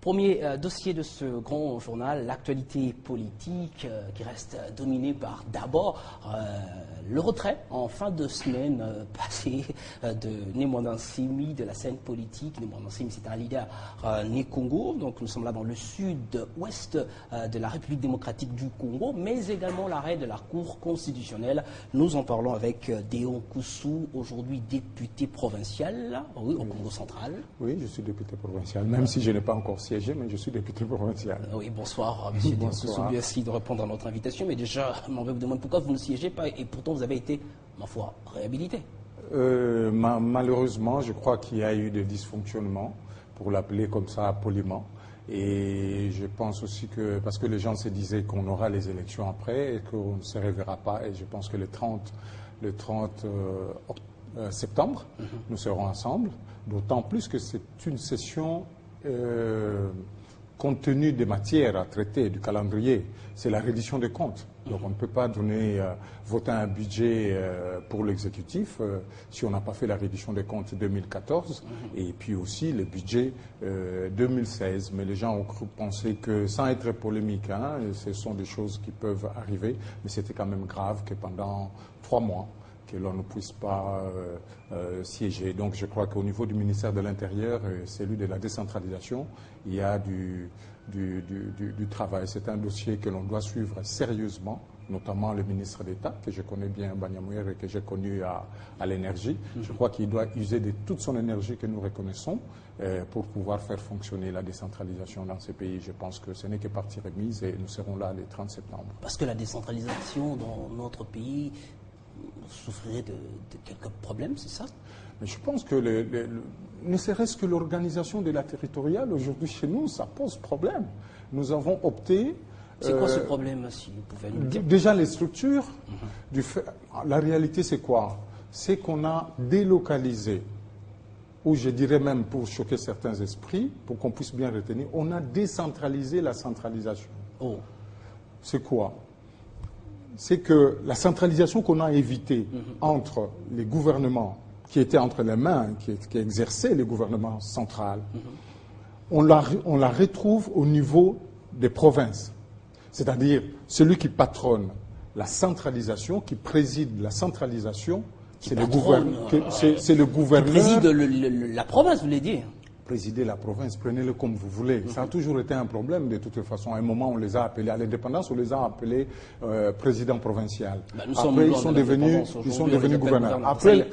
Premier dossier de ce grand journal, l'actualité politique qui reste dominée par d'abord le retrait en fin de semaine passé de Némodan Simi de la scène politique. Némodan Simi, c'est un leader né Congo, donc nous sommes là dans le sud-ouest de la République démocratique du Congo, mais également l'arrêt de la Cour constitutionnelle. Nous en parlons avec Déon Koussou, aujourd'hui député provincial, oui, au Congo central. Oui, je suis député provincial, même si je n'ai pas encore siégé, mais je suis député provincial. Oui, bonsoir, M. Déon Koussou. Merci de répondre à notre invitation, mais déjà, je vous demande pourquoi vous ne siégez pas, et pourtant vous avez été, ma foi, réhabilité. Malheureusement, je crois qu'il y a eu des dysfonctionnements, pour l'appeler comme ça poliment. Et je pense aussi que, parce que les gens se disaient qu'on aura les élections après et qu'on ne se reverra pas, et je pense que le 30 septembre, nous serons ensemble, d'autant plus que c'est une session compte tenu des matières à traiter, du calendrier, c'est la reddition des comptes. Donc on ne peut pas voter un budget pour l'exécutif si on n'a pas fait la reddition des comptes 2014 et puis aussi le budget 2016. Mais les gens ont cru penser que, sans être polémique, ce sont des choses qui peuvent arriver, mais c'était quand même grave que pendant 3 mois, que l'on ne puisse pas siéger. Donc je crois qu'au niveau du ministère de l'Intérieur, celui de la décentralisation, il y a du travail. C'est un dossier que l'on doit suivre sérieusement, notamment le ministre d'État, que je connais bien, Banyamouer, et que j'ai connu à l'énergie. Je crois qu'il doit user de toute son énergie que nous reconnaissons pour pouvoir faire fonctionner la décentralisation dans ces pays. Je pense que ce n'est que partie remise et nous serons là le 30 septembre. Parce que la décentralisation dans notre pays souffrirait de quelques problèmes, c'est ça? Mais je pense que ne serait-ce que l'organisation de la territoriale aujourd'hui chez nous, ça pose problème. Nous avons opté... C'est quoi ce problème, si vous pouvez nous dire? Déjà les structures, la réalité c'est quoi? C'est qu'on a délocalisé, ou je dirais même pour choquer certains esprits, pour qu'on puisse bien retenir, on a décentralisé la centralisation. Oh. C'est quoi? C'est que la centralisation qu'on a évitée entre les gouvernements qui étaient entre les mains, qui exerçaient le gouvernement central, on la retrouve au niveau des provinces. C'est-à-dire celui qui patronne la centralisation, qui préside la centralisation, c'est le gouverneur. Qui préside la province, vous voulez dire? Présider la province, prenez-le comme vous voulez. Ça a toujours été un problème de toute façon. À un moment, on les a appelés, à l'indépendance, on les a appelés présidents provinciaux. Après, ils sont devenus gouverneurs. Après,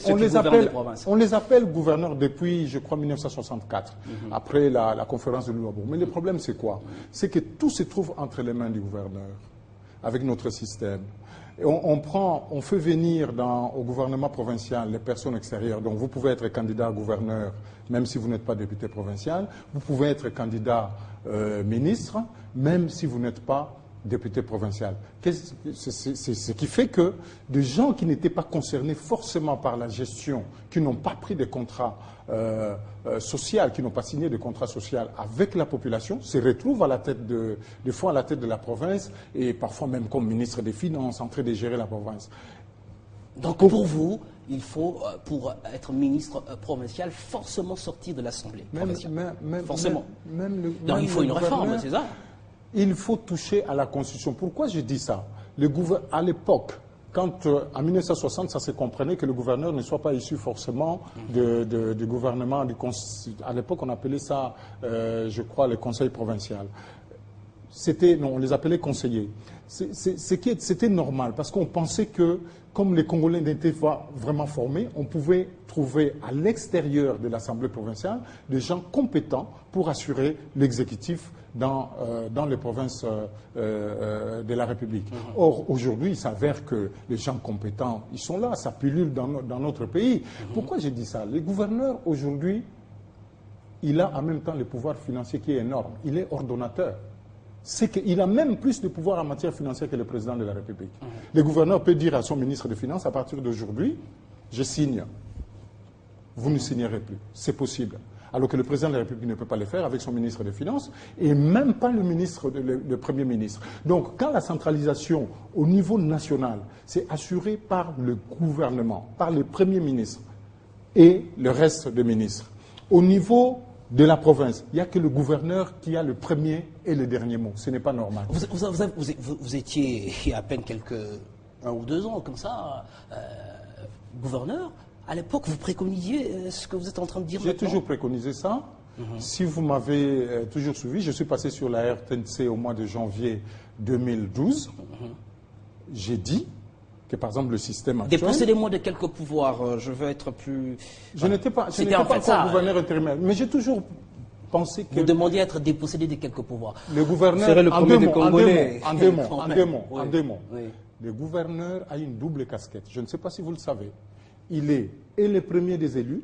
on les appelle gouverneurs depuis, je crois, 1964, après la conférence de Louisbourg. Mais le problème, c'est quoi? C'est que tout se trouve entre les mains du gouverneur, avec notre système. Et on fait venir au gouvernement provincial les personnes extérieures. Donc vous pouvez être candidat à gouverneur, même si vous n'êtes pas député provincial. Vous pouvez être candidat ministre, même si vous n'êtes pas député provincial. Ce qui fait que des gens qui n'étaient pas concernés forcément par la gestion, qui n'ont pas pris des contrats sociaux, qui n'ont pas signé de contrats sociaux avec la population, se retrouvent à la tête des fois à la tête de la province et parfois même comme ministre des Finances en train de gérer la province. Donc pour vous, il faut, pour être ministre provincial, forcément sortir de l'Assemblée provinciale. Forcément. Donc il faut une réforme, c'est ça? Il faut toucher à la Constitution. Pourquoi je dis ça? À l'époque, quand en 1960, ça se comprenait que le gouverneur ne soit pas issu forcément du gouvernement. À l'époque, on appelait ça, je crois, le conseil provincial. On les appelait conseillers. C'était normal, parce qu'on pensait que, comme les Congolais n'étaient pas vraiment formés, on pouvait trouver à l'extérieur de l'Assemblée provinciale des gens compétents pour assurer l'exécutif dans les provinces de la République. Or, aujourd'hui, il s'avère que les gens compétents, ils sont là, ça pullule dans notre pays. Pourquoi j'ai dit ça? Le gouverneur, aujourd'hui, il a en même temps le pouvoir financier qui est énorme. Il est ordonnateur. C'est qu'il a même plus de pouvoir en matière financière que le président de la République. Le gouverneur peut dire à son ministre des Finances, à partir d'aujourd'hui, je signe. Vous ne signerez plus. C'est possible. Alors que le président de la République ne peut pas le faire avec son ministre des Finances et même pas le Premier ministre. Donc, quand la centralisation au niveau national, c'est assuré par le gouvernement, par le Premier ministre et le reste des ministres. Au niveau de la province, il n'y a que le gouverneur qui a le premier et le dernier mot. Ce n'est pas normal. Vous étiez il y a à peine un ou 2 ans comme ça, gouverneur. À l'époque, vous préconisiez ce que vous êtes en train de dire maintenant. J'ai toujours préconisé ça. Si vous m'avez toujours suivi, je suis passé sur la RTNC au mois de janvier 2012. J'ai dit que, par exemple, le système actuel... Dépossédez-moi de quelques pouvoirs, je veux être plus... Je n'étais pas encore gouverneur intérimaire, mais j'ai toujours pensé que... Vous demandiez à être dépossédé de quelques pouvoirs. Le gouverneur... En deux mots. Le gouverneur a une double casquette. Je ne sais pas si vous le savez. Il est le premier des élus,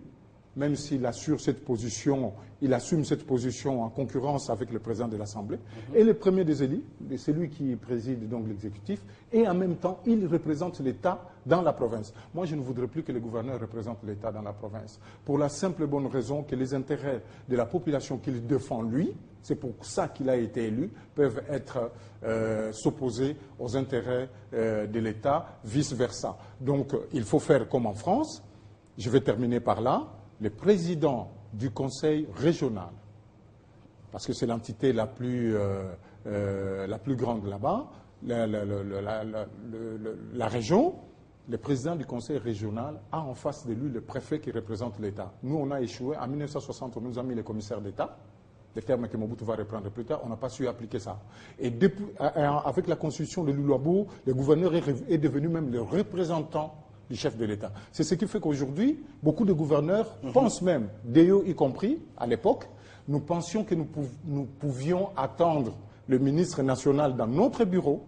même s'il assure cette position, il assume cette position en concurrence avec le président de l'Assemblée, et le premier des élus, c'est lui qui préside donc l'exécutif, et en même temps, il représente l'État dans la province. Moi, je ne voudrais plus que le gouverneur représente l'État dans la province, pour la simple et bonne raison que les intérêts de la population qu'il défend, lui, c'est pour ça qu'il a été élu, peuvent être s'opposer aux intérêts de l'État, vice-versa. Donc, il faut faire comme en France. Je vais terminer par là. Le président du conseil régional, parce que c'est l'entité la plus grande là-bas, la région, le président du conseil régional a en face de lui le préfet qui représente l'État. Nous, on a échoué. En 1960, on nous a mis les commissaires d'État. Les termes que Mobutu va reprendre plus tard, on n'a pas su appliquer ça. Et depuis, avec la constitution de Lulabo, le gouverneur est devenu même le représentant du chef de l'État. C'est ce qui fait qu'aujourd'hui, beaucoup de gouverneurs pensent même, Deyo y compris, à l'époque, nous pensions que nous pouvions attendre le ministre national dans notre bureau,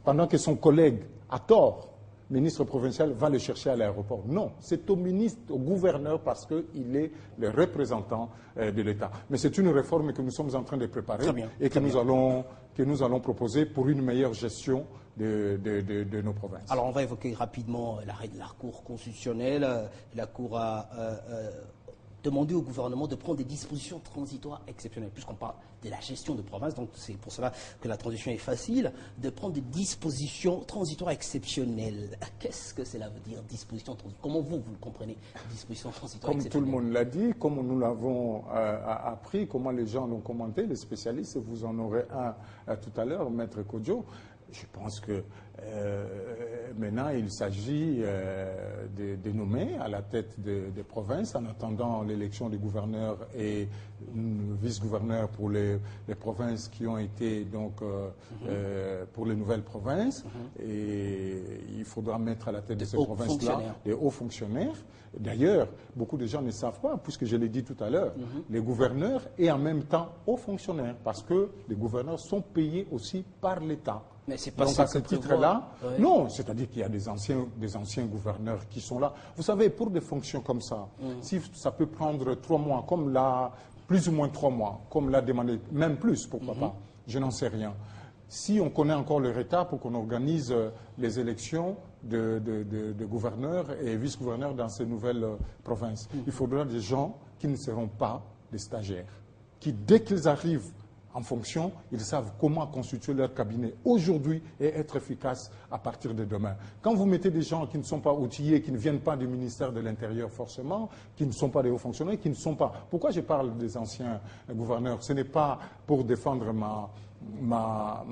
pendant que son collègue, à tort, ministre provincial, va le chercher à l'aéroport. Non, c'est au ministre, au gouverneur, parce qu'il est le représentant de l'État. Mais c'est une réforme que nous sommes en train de préparer et que nous allons proposer pour une meilleure gestion de nos provinces. Alors on va évoquer rapidement l'arrêt de la Cour constitutionnelle. La Cour a demandé au gouvernement de prendre des dispositions transitoires exceptionnelles. Puisqu'on parle de la gestion de province, donc c'est pour cela que la transition est facile, de prendre des dispositions transitoires exceptionnelles. Qu'est-ce que cela veut dire, dispositions transitoires? Comment vous le comprenez, dispositions transitoires exceptionnelles? Comme tout le monde l'a dit, comme nous l'avons appris, comment les gens l'ont commenté, les spécialistes, vous en aurez un tout à l'heure, Maître Kodjo. Je pense que maintenant, il s'agit de nommer à la tête des provinces, en attendant l'élection des gouverneurs et vice-gouverneurs pour les provinces qui ont été donc pour les nouvelles provinces. Et il faudra mettre à la tête de ces provinces-là des hauts fonctionnaires. D'ailleurs, beaucoup de gens ne savent pas, puisque je l'ai dit tout à l'heure, les gouverneurs et en même temps hauts fonctionnaires, parce que les gouverneurs sont payés aussi par l'État. Mais c'est pas donc à ce titre-là, non, c'est-à-dire qu'il y a des anciens gouverneurs qui sont là. Vous savez, pour des fonctions comme ça, si ça peut prendre 3 mois, comme plus ou moins 3 mois, comme l'a demandé, même plus, pourquoi pas, je n'en sais rien. Si on connaît encore leur état pour qu'on organise les élections de gouverneurs et vice-gouverneurs dans ces nouvelles provinces, il faudra des gens qui ne seront pas des stagiaires, qui dès qu'ils arrivent en fonction, ils savent comment constituer leur cabinet aujourd'hui et être efficaces à partir de demain. Quand vous mettez des gens qui ne sont pas outillés, qui ne viennent pas du ministère de l'Intérieur forcément, qui ne sont pas des hauts fonctionnaires, qui ne sont pas... Pourquoi je parle des anciens gouverneurs? Ce n'est pas pour défendre ma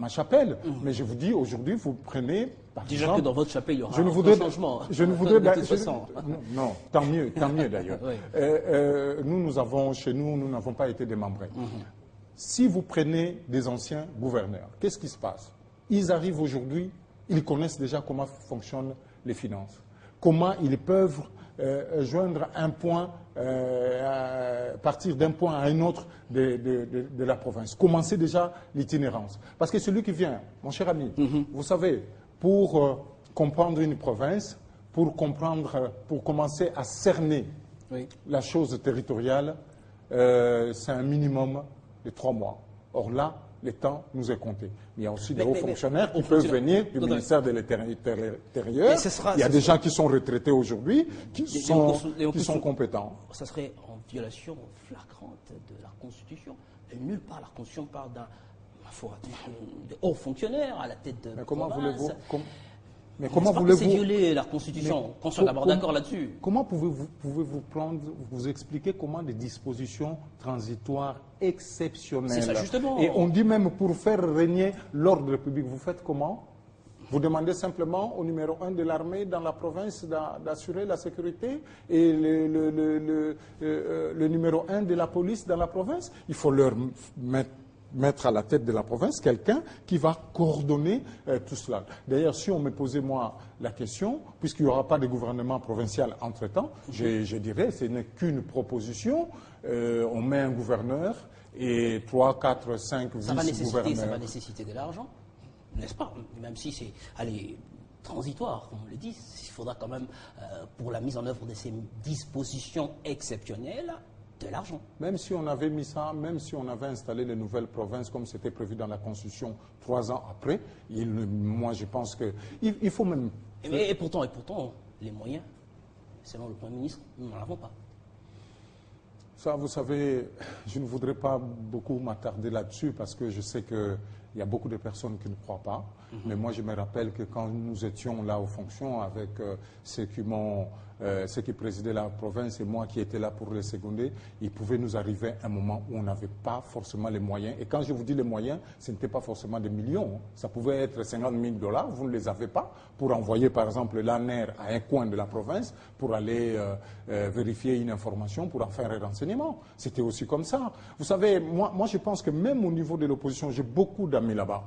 chapelle, mais je vous dis, aujourd'hui, vous prenez... Déjà exemple, que dans votre chapelle, il y aura un changement. Je ne voudrais... non, tant mieux d'ailleurs. Nous avons, chez nous n'avons pas été démembrés. Si vous prenez des anciens gouverneurs, qu'est-ce qui se passe? Ils arrivent aujourd'hui, ils connaissent déjà comment fonctionnent les finances, comment ils peuvent joindre un point, partir d'un point à un autre de la province, commencer déjà l'itinérance. Parce que celui qui vient, mon cher ami, vous savez, pour comprendre une province, pour commencer à cerner la chose territoriale, c'est un minimum de 3 mois. Or là, le temps nous est compté. Il y a aussi des hauts fonctionnaires qui peuvent venir du ministère de l'Intérieur. Il y a des gens qui sont retraités aujourd'hui, qui sont compétents. Ça serait en violation flagrante de la Constitution. Et nulle part la Constitution parle d'un hauts fonctionnaires à la tête de mais comment voulez-vous Mais comment voulez-vous... C'est violer la Constitution, qu'on soit d'abord d'accord là-dessus. Comment pouvez-vous vous expliquer comment des dispositions transitoires exceptionnelles... C'est ça, justement. Et on dit même pour faire régner l'ordre public, vous faites comment? Vous demandez simplement au numéro 1 de l'armée dans la province d'assurer la sécurité et le numéro 1 de la police dans la province. Il faut leur mettre à la tête de la province quelqu'un qui va coordonner tout cela. D'ailleurs, si on me posait moi la question, puisqu'il n'y aura pas de gouvernement provincial entre-temps, je dirais ce n'est qu'une proposition. On met un gouverneur et 3, 4, 5 vice-gouverneurs. Ça va nécessiter de l'argent, n'est-ce pas? Même si c'est transitoire, comme on le dit, il faudra quand même, pour la mise en œuvre de ces dispositions exceptionnelles, de l'argent. Même si on avait mis ça, même si on avait installé les nouvelles provinces comme c'était prévu dans la Constitution 3 ans après, moi je pense qu'il faut même... Et pourtant, les moyens, selon le Premier ministre, nous n'en avons pas. Ça, vous savez, je ne voudrais pas beaucoup m'attarder là-dessus parce que je sais qu'il y a beaucoup de personnes qui ne croient pas. Mais moi, je me rappelle que quand nous étions là aux fonctions avec ceux qui présidaient la province et moi qui étais là pour les seconder, il pouvait nous arriver un moment où on n'avait pas forcément les moyens. Et quand je vous dis les moyens, ce n'était pas forcément des millions. Ça pouvait être 50 000 $, vous ne les avez pas pour envoyer par exemple l'ANER à un coin de la province pour aller vérifier une information, pour en faire un renseignement. C'était aussi comme ça. Vous savez, moi je pense que même au niveau de l'opposition, j'ai beaucoup d'amis là-bas.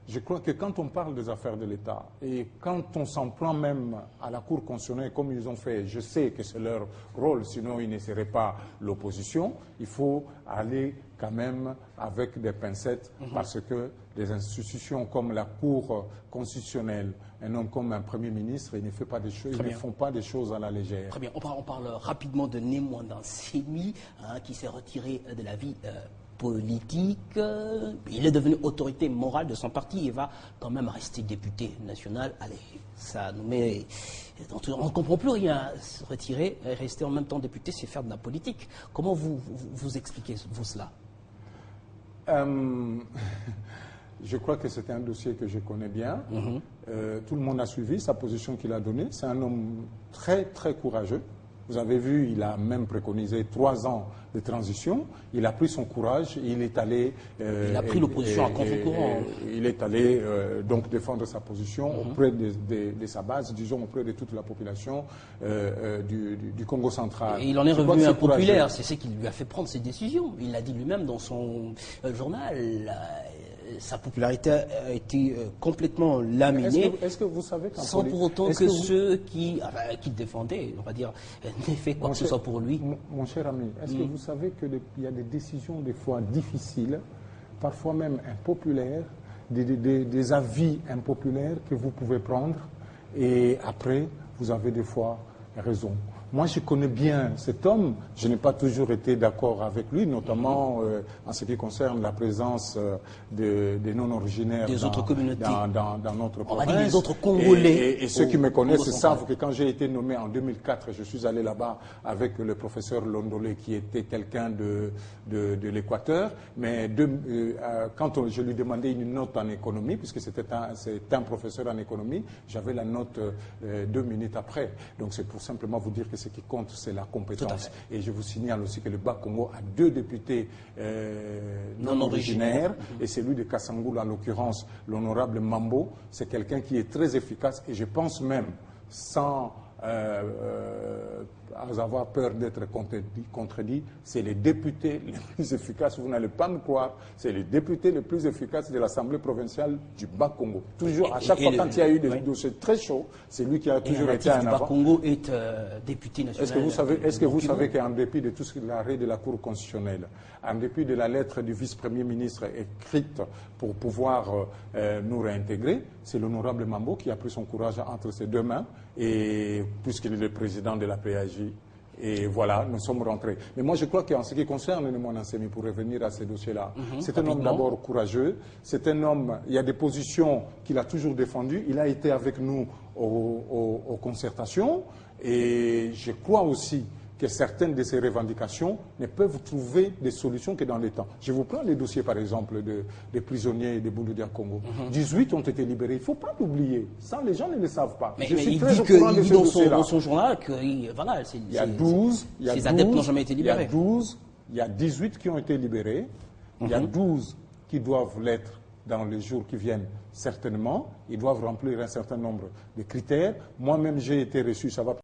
Je crois que quand on parle des affaires de l'État et quand on s'en prend même à la Cour constitutionnelle comme ils ont fait, je sais que c'est leur rôle, sinon ils ne seraient pas l'opposition, il faut aller quand même avec des pincettes parce que des institutions comme la Cour constitutionnelle, un homme comme un Premier ministre, il ne fait pas des choses, ils ne font pas des choses à la légère. Très bien, on parle rapidement de Némoidan Sémi qui s'est retiré de la vie politique. Il est devenu autorité morale de son parti et va quand même rester député national. Allez, ça nous met... On ne comprend plus rien. Se retirer et rester en même temps député, c'est faire de la politique. Comment vous expliquez, vous, cela? Je crois que c'est un dossier que je connais bien. Tout le monde a suivi sa position qu'il a donnée. C'est un homme très, très courageux. Vous avez vu, il a même préconisé 3 ans de transition. Il a pris son courage, il est allé... il a pris l'opposition à contre-courant. Il est allé donc défendre sa position auprès de sa base, disons auprès de toute la population du Congo central. Et il en est revenu impopulaire, c'est ce qui lui a fait prendre ses décisions. Il l'a dit lui-même dans son journal. Sa popularité a été complètement laminée. Est-ce que vous savez sans pour autant que ceux qui le défendaient, on va dire, n'aient fait quoi que ce soit pour lui. Mon cher ami, est-ce que vous savez qu'il y a des décisions des fois difficiles, parfois même impopulaires, des avis impopulaires que vous pouvez prendre et après, vous avez des fois raison. Moi, je connais bien cet homme. Je n'ai pas toujours été d'accord avec lui, notamment en ce qui concerne la présence des non-originaires des autres communautés dans notre province. On va dire les autres Congolais. Et ceux qui me connaissent savent que quand j'ai été nommé en 2004, je suis allé là-bas avec le professeur Londolé, qui était quelqu'un de l'Équateur. Mais quand je lui demandais une note en économie, puisque c'est un professeur en économie, j'avais la note 2 minutes après. Donc c'est pour simplement vous dire que ce qui compte, c'est la compétence. Et je vous signale aussi que le Bas-Congo a 2 députés non originaires, et celui de Kassangoul, en l'occurrence, l'honorable Mambo, c'est quelqu'un qui est très efficace, et je pense même, sans avoir peur d'être contredit, c'est les députés les plus efficaces, vous n'allez pas me croire, c'est les députés les plus efficaces de l'Assemblée provinciale du Bas-Congo. Toujours, à chaque fois quand il y a eu des dossiers très chauds, c'est lui qui a toujours été en avant. Le Bas-Congo est député national. Est-ce que vous savez qu'en dépit de tout l'arrêt de la Cour constitutionnelle, en dépit de la lettre du vice-premier ministre écrite pour pouvoir nous réintégrer, c'est l'honorable Mambo qui a pris son courage entre ses 2 mains, et puisqu'il est le président de la PAJ, et voilà, nous sommes rentrés. Mais moi, je crois qu'en ce qui concerne Némoidan Sémi, pour revenir à ces dossiers-là, c'est un homme d'abord courageux, c'est un homme, il y a des positions qu'il a toujours défendues, il a été avec nous aux concertations, et je crois aussi que certaines de ces revendications ne peuvent trouver des solutions que dans le temps. Je vous prends les dossiers, par exemple, des prisonniers de Bouloudia Congo. 18 ont été libérés. Il ne faut pas l'oublier. Ça, les gens ne le savent pas. Mais je suis il très dit, au courant de ce dossier-là. dans son journal que voilà, Il y a 12, ces adeptes n'ont jamais été libérés. Il y a 18 qui ont été libérés. Il y a 12 qui doivent l'être dans les jours qui viennent, certainement. Ils doivent remplir un certain nombre de critères. Moi-même, j'ai été reçu, ça va